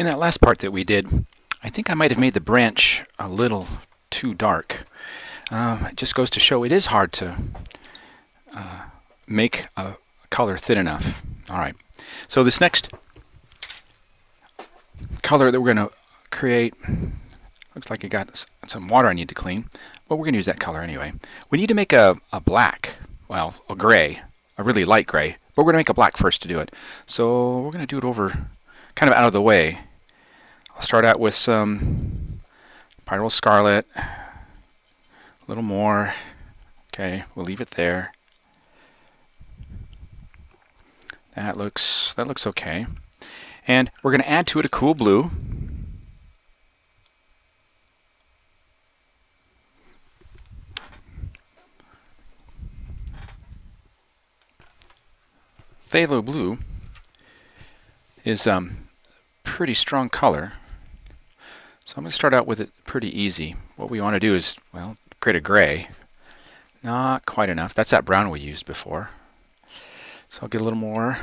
In that last part that we did, I think I might have made the branch a little too dark. It just goes to show it is hard to make a color thin enough. Alright, so this next color that we're going to create, looks like it got some water I need to clean, but we're going to use that color anyway. We need to make a black, well, a gray, a really light gray, but we're going to make a black first to do it. So we're going to do it over, kind of out of the way. I'll start out with some Pyro Scarlet, a little more. Okay, we'll leave it there. That looks okay. And we're going to add to it a cool blue. Phthalo blue is pretty strong color. So I'm going to start out with it pretty easy. What we want to do is, well, create a gray. Not quite enough. That's that brown we used before. So I'll get a little more.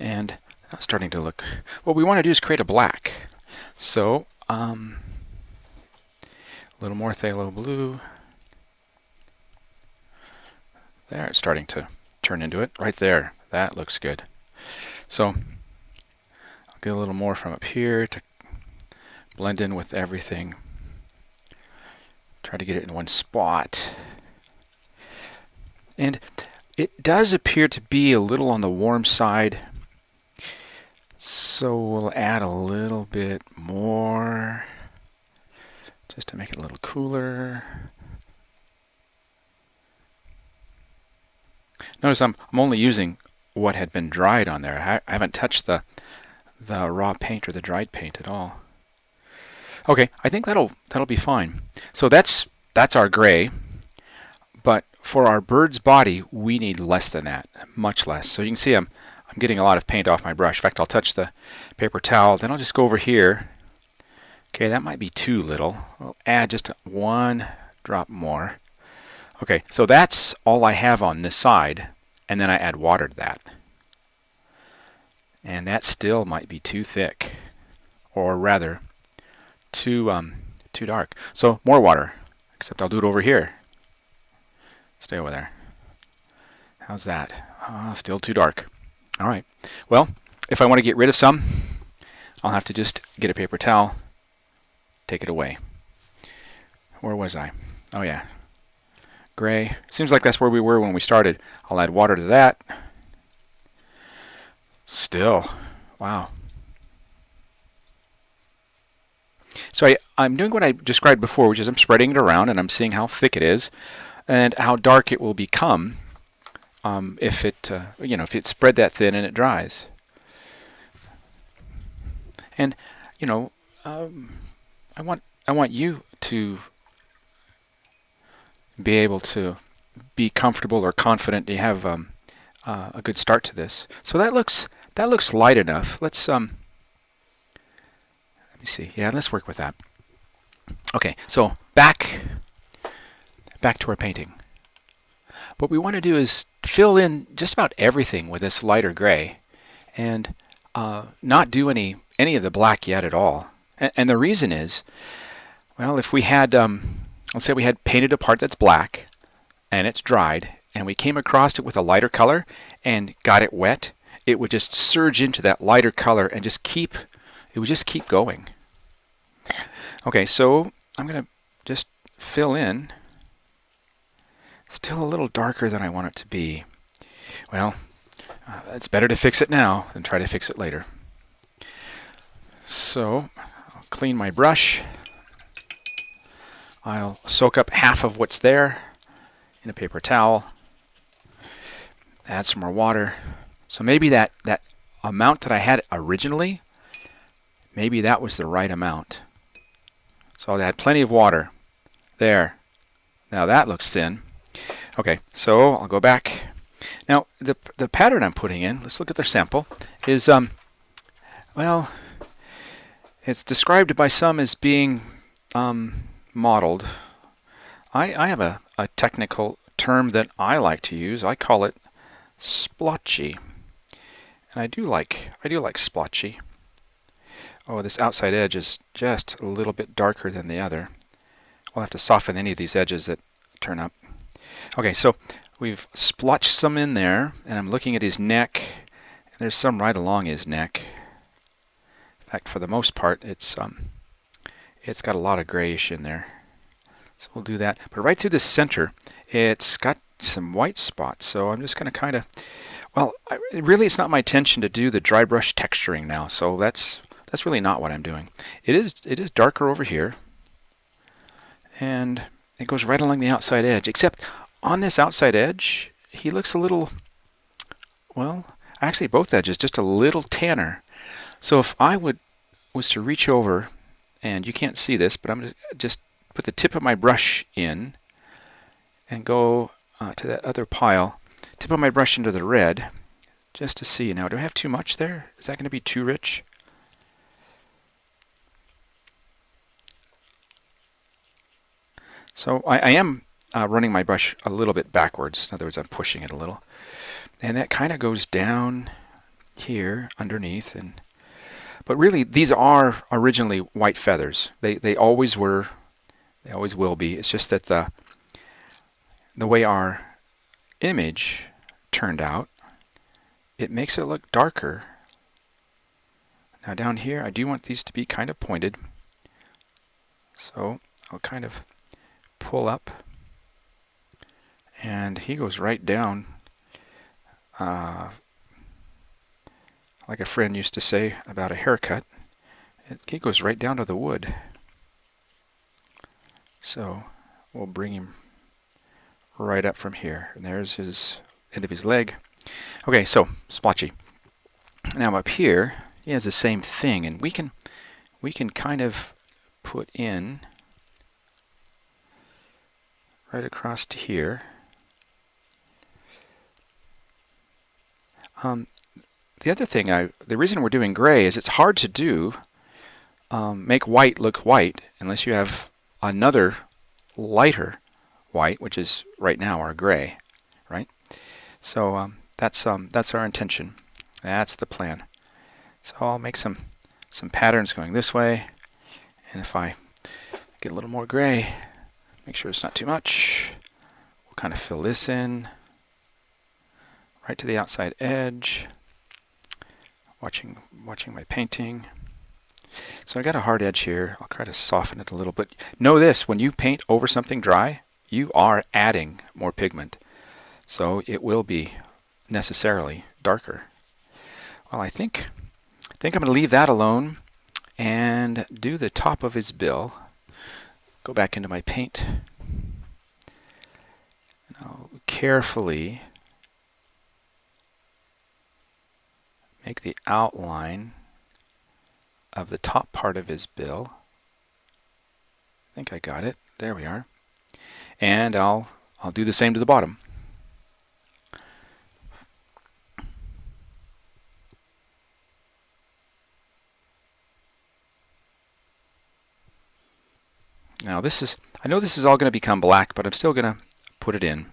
And that's starting to look, what we want to do is create a black. So a little more phthalo blue. There, it's starting to turn into it. Right there. That looks good. So I'll get a little more from up here to blend in with everything. Try to get it in one spot. And it does appear to be a little on the warm side. So we'll add a little bit more just to make it a little cooler. Notice I'm only using what had been dried on there. I haven't touched the raw paint or the dried paint at all. Okay, I think that'll be fine. So that's our gray, but for our bird's body we need less than that, much less. So you can see I'm getting a lot of paint off my brush. In fact, I'll touch the paper towel, then I'll just go over here. Okay, that might be too little. I'll add just one drop more. Okay, so that's all I have on this side, and then I add water to that. And that still might be too thick, or rather, too dark. So more water, except I'll do it over here. Stay over there. How's that? Still too dark. All right. Well, if I want to get rid of some, I'll have to just get a paper towel, take it away. Where was I? Oh yeah. Gray. Seems like that's where we were when we started. I'll add water to that. Still. Wow. So I'm doing what I described before, which is I'm spreading it around and I'm seeing how thick it is and how dark it will become if it spread that thin and it dries. And I want you to be able to be comfortable or confident you have a good start to this. So that looks light enough. Let's let me see. Yeah, let's work with that. Okay, so back to our painting. What we want to do is fill in just about everything with this lighter gray, and not do any of the black yet at all. And the reason is, well, if we had let's say we had painted a part that's black and it's dried and we came across it with a lighter color and got it wet, it would just surge into that lighter color and it would just keep going. Okay, so I'm going to just fill in. Still a little darker than I want it to be. Well, it's better to fix it now than try to fix it later. So I'll clean my brush. I'll soak up half of what's there in a paper towel. Add some more water. So maybe that amount that I had originally, maybe that was the right amount. So I'll add plenty of water. There. Now that looks thin. Okay, so I'll go back. Now the pattern I'm putting in, let's look at their sample, is well, it's described by some as being modeled. I have a technical term that I like to use. I call it splotchy. And I do like splotchy. Oh, this outside edge is just a little bit darker than the other. We'll have to soften any of these edges that turn up. Okay, so we've splotched some in there, and I'm looking at his neck. There's some right along his neck. In fact, for the most part, it's got a lot of grayish in there. So we'll do that. But right through the center, it's got some white spots. So I'm just going to kind of, well, really it's not my intention to do the dry brush texturing now. So that's really not what I'm doing. It is darker over here. And it goes right along the outside edge. Except on this outside edge, he looks a little, well, actually both edges, just a little tanner. So if I was to reach over, and you can't see this, but I'm going to just put the tip of my brush in and go to that other pile, tip of my brush into the red, just to see. Now, do I have too much there? Is that going to be too rich? So I am running my brush a little bit backwards. In other words, I'm pushing it a little. And that kind of goes down here underneath. But really, these are originally white feathers. They always were. They always will be. It's just that the way our image turned out, it makes it look darker. Now down here, I do want these to be kind of pointed. So I'll kind of pull up, and he goes right down, like a friend used to say about a haircut, he goes right down to the wood. So we'll bring him right up from here, and there's his end of his leg. Okay, so splotchy. Now up here, he has the same thing, and we can kind of put in right across to here. The other thing, the reason we're doing gray is it's hard to do, make white look white unless you have another lighter white, which is right now our gray, right? So that's our intention. That's the plan. So I'll make some patterns going this way, and if I get a little more gray, make sure it's not too much, we'll kind of fill this in right to the outside edge, watching my painting. So I got a hard edge here. I'll try to soften it a little bit. Know this, when you paint over something dry, you are adding more pigment. So it will be necessarily darker. Well, I think I'm going to leave that alone and do the top of his bill. Go back into my paint. And I'll carefully make the outline of the top part of his bill. I think I got it. There we are. And I'll do the same to the bottom. Now I know this is all going to become black, but I'm still going to put it in.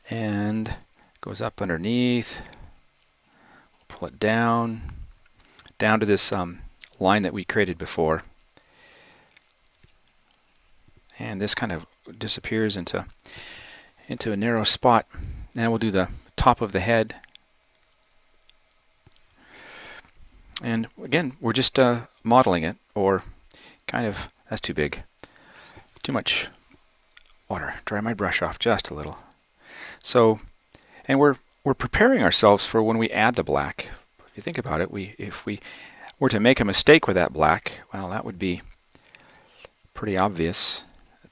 And goes up underneath. Pull it down to this line that we created before. And this kind of disappears into a narrow spot. Now we'll do the top of the head. And again, we're just modeling it, or kind of, that's too big. Too much water. Dry my brush off just a little. So, and we're preparing ourselves for when we add the black. If you think about it, if we were to make a mistake with that black, well, that would be pretty obvious,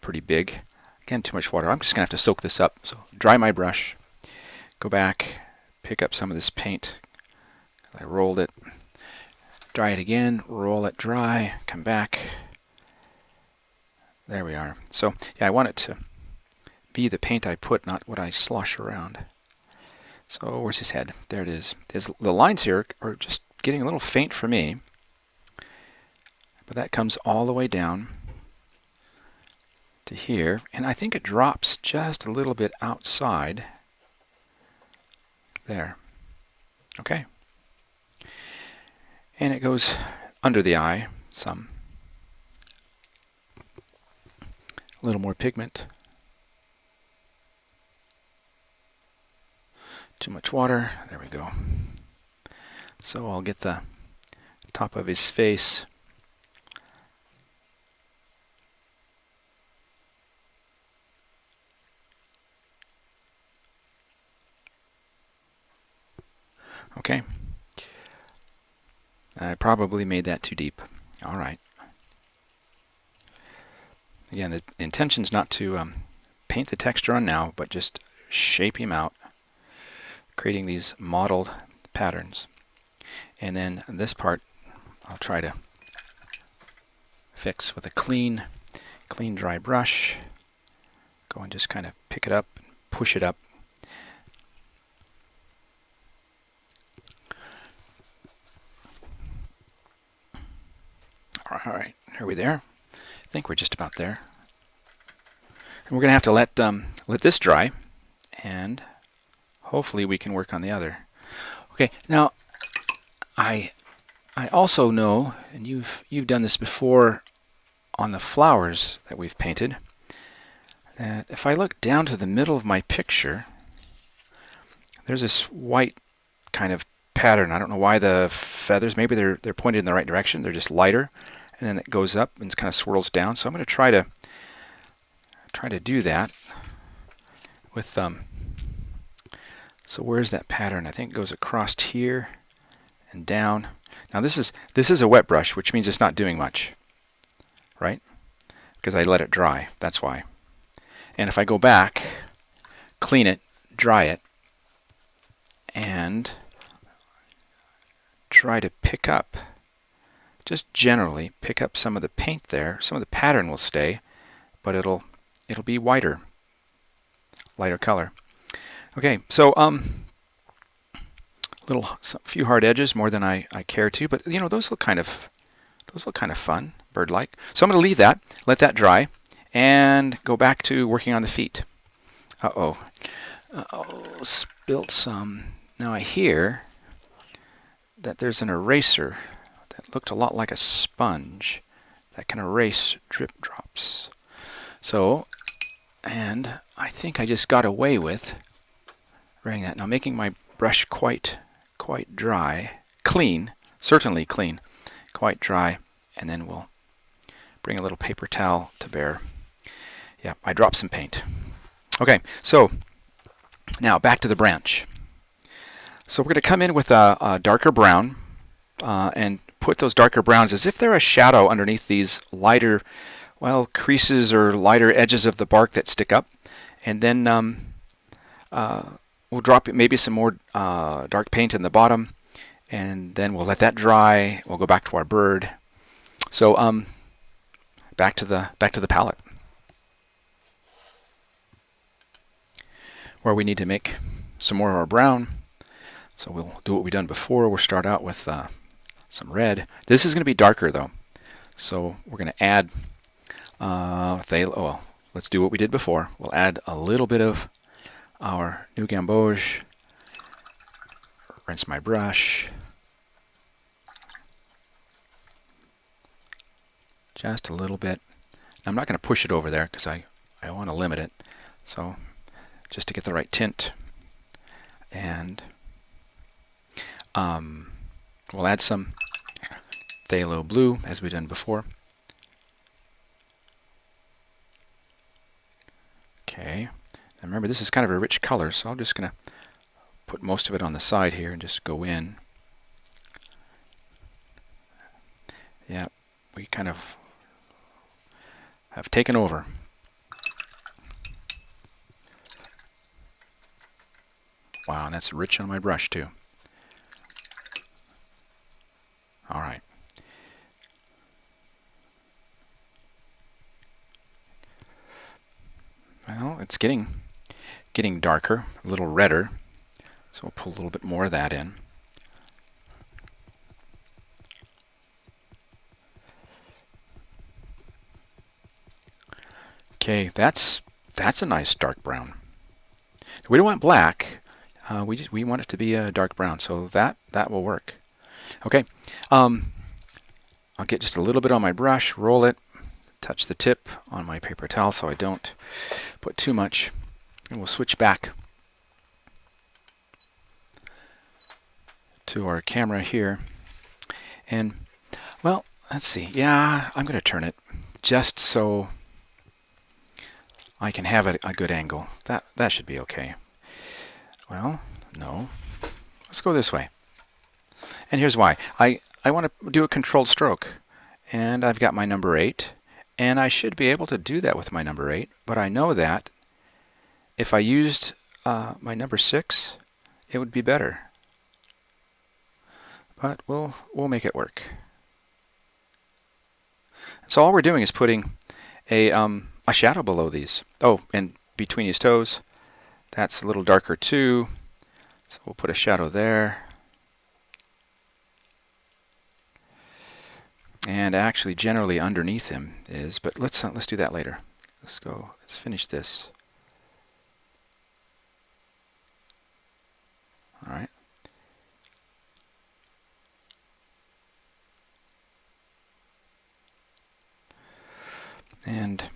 pretty big. Again, too much water. I'm just going to have to soak this up. So dry my brush, go back, pick up some of this paint. I rolled it, dry it again, roll it dry, come back. There we are. So yeah, I want it to be the paint I put, not what I slosh around. So where's his head? There it is. The lines here are just getting a little faint for me, but that comes all the way down to here, and I think it drops just a little bit outside there. Okay, And it goes under the eye some. A little more pigment. Too much water. There we go. So I'll get the top of his face. Okay. I probably made that too deep. All right. Again, the intention is not to paint the texture on now, but just shape him out, creating these modeled patterns. And then this part I'll try to fix with a clean dry brush. Go and just kind of pick it up, push it up. All right, are we there? I think we're just about there. And we're going to have to let this dry, and hopefully we can work on the other. Okay, now I also know, and you've done this before on the flowers that we've painted, that if I look down to the middle of my picture, there's this white kind of pattern. I don't know why the feathers, maybe they're pointed in the right direction. They're just lighter, and then it goes up and kind of swirls down. So I'm going to try to do that with so where's that pattern? I think it goes across here and down. Now this is a wet brush, which means it's not doing much, right? Because I let it dry. That's why. And if I go back, clean it, dry it, and try to pick up, just generally pick up some of the paint there. Some of the pattern will stay, but it'll be lighter color. Okay, so few hard edges, more than I care to, but you know, those look kind of fun, bird-like. So I'm going to leave that, let that dry, and go back to working on the feet. Uh-oh, spilt some. Now I hear that there's an eraser that looked a lot like a sponge that can erase drip drops. So, and I think I just got away with writing that. Now making my brush quite dry, clean, certainly clean, quite dry, and then we'll bring a little paper towel to bear. Yeah, I dropped some paint. Okay, so now back to the branch. So we're going to come in with a darker brown and put those darker browns as if they're a shadow underneath these lighter, well, creases or lighter edges of the bark that stick up. And then we'll drop maybe some more dark paint in the bottom, and then we'll let that dry. We'll go back to our bird. So back to the palette, where we need to make some more of our brown. So we'll do what we've done before. We'll start out with some red. This is going to be darker though, so we're going to add let's do what we did before. We'll add a little bit of our new gamboge. Rinse my brush. Just a little bit. I'm not going to push it over there because I want to limit it. So just to get the right tint. And we'll add some phthalo blue as we've done before. Okay. Now remember, this is kind of a rich color, so I'm just going to put most of it on the side here and just go in. Yeah, we kind of have taken over. Wow, and that's rich on my brush too. All right. Well, it's getting darker, a little redder, so we'll pull a little bit more of that in. Okay, that's a nice dark brown. We don't want black. We want it to be a dark brown, so that will work. Okay, I'll get just a little bit on my brush, roll it, touch the tip on my paper towel so I don't put too much, and we'll switch back to our camera here. And, well, let's see. Yeah, I'm going to turn it just so I can have a good angle. That should be okay. Well, no. Let's go this way. And here's why. I want to do a controlled stroke. And I've got my number 8. And I should be able to do that with my number 8. But I know that if I used my number 6, it would be better. But we'll make it work. So all we're doing is putting a shadow below these. Oh, and between his toes, that's a little darker too. So we'll put a shadow there. And actually, generally underneath him is, but let's do that later. Let's finish this. All right. And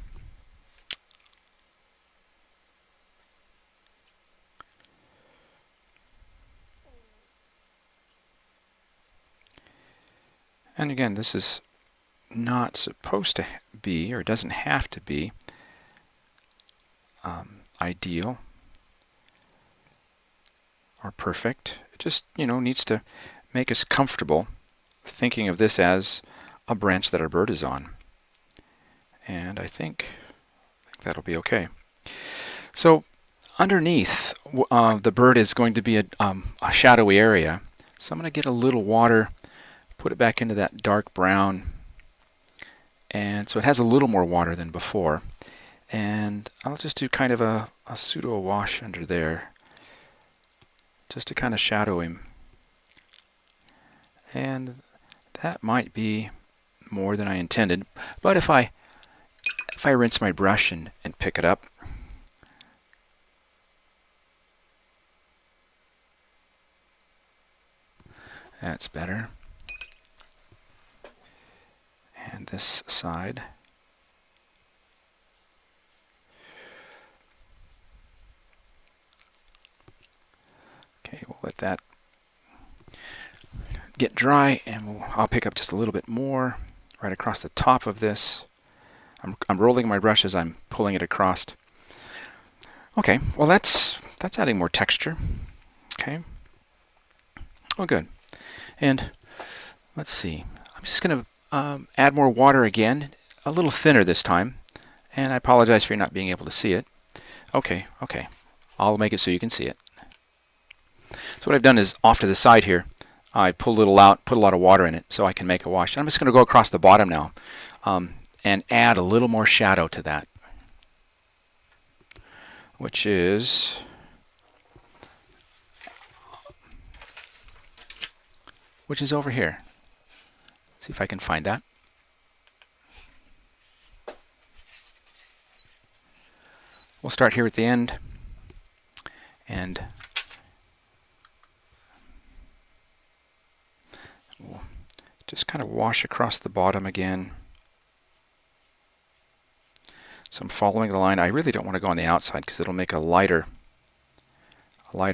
again, this is not supposed to be, or doesn't have to be, ideal or perfect. It just, needs to make us comfortable thinking of this as a branch that our bird is on. And I think that'll be okay. So underneath, the bird is going to be a shadowy area. So I'm going to get a little water, put it back into that dark brown, and so it has a little more water than before. And I'll just do kind of a pseudo wash under there, just to kind of shadow him. And that might be more than I intended, but if I rinse my brush and pick it up, that's better. And this side. Okay, we'll let that get dry, and I'll pick up just a little bit more right across the top of this. I'm rolling my brush as I'm pulling it across. Okay, well that's adding more texture. Okay. Oh, good. And let's see. I'm just going to add more water again, a little thinner this time. And I apologize for you not being able to see it. Okay. I'll make it so you can see it. So what I've done is off to the side here, I pull a little out, put a lot of water in it so I can make a wash. And I'm just going to go across the bottom now and add a little more shadow to that, which is over here. Let's see if I can find that. We'll start here at the end and we'll just kind of wash across the bottom again. So I'm following the line. I really don't want to go on the outside because it'll make a lighter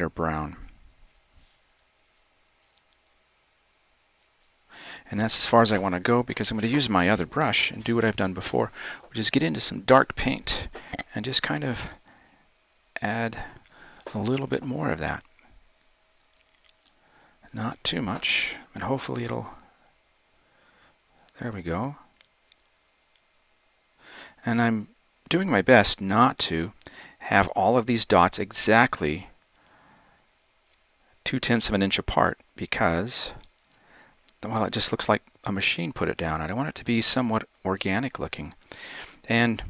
brown. And that's as far as I want to go because I'm going to use my other brush and do what I've done before, which is get into some dark paint and just kind of add a little bit more of that. Not too much, and hopefully it'll... There we go. And I'm doing my best not to have all of these dots exactly 0.2 of an inch apart because, well, it just looks like a machine put it down. I want it to be somewhat organic looking. And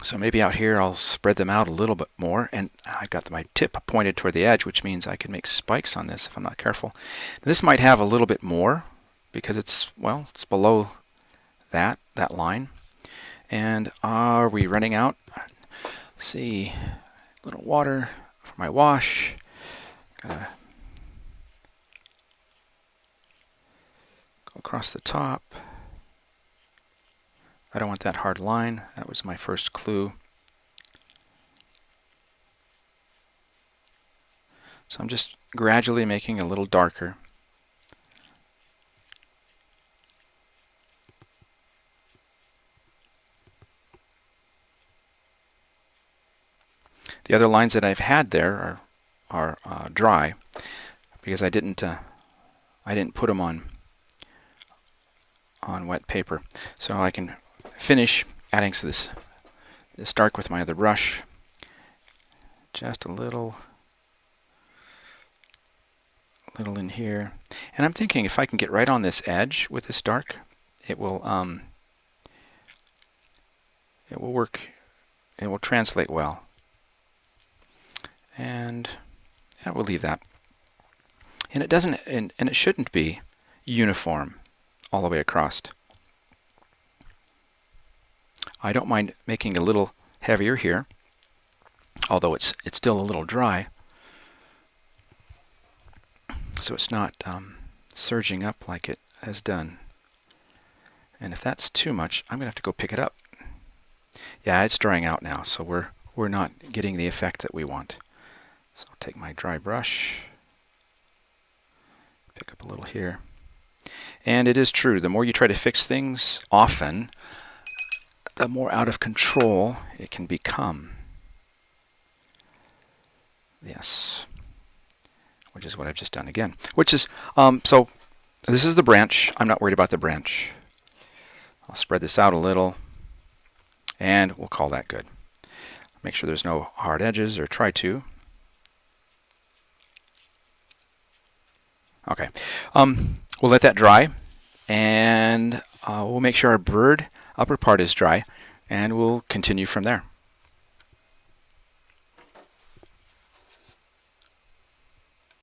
so maybe out here I'll spread them out a little bit more, and I've got my tip pointed toward the edge, which means I can make spikes on this if I'm not careful. This might have a little bit more because it's, well, it's below that line. And are we running out? Let's see, a little water for my wash. across the top. I don't want that hard line. That was my first clue. So I'm just gradually making a little darker. The other lines that I've had there are dry because I didn't put them on wet paper. So I can finish adding this dark with my other brush. Just a little in here. And I'm thinking if I can get right on this edge with this dark, it will work. It will translate well. And yeah, we'll leave that. And it doesn't, and it shouldn't be uniform all the way across. I don't mind making a little heavier here, although it's still a little dry, so it's not surging up like it has done. And if that's too much, I'm gonna have to go pick it up. Yeah, it's drying out now, so we're not getting the effect that we want. So I'll take my dry brush, pick up a little here. And it is true, the more you try to fix things often, the more out of control it can become. Yes, which is what I've just done again. Which is, so this is the branch. I'm not worried about the branch. I'll spread this out a little, and we'll call that good. Make sure there's no hard edges, or try to. Okay, we'll let that dry, and we'll make sure our bird upper part is dry, and we'll continue from there.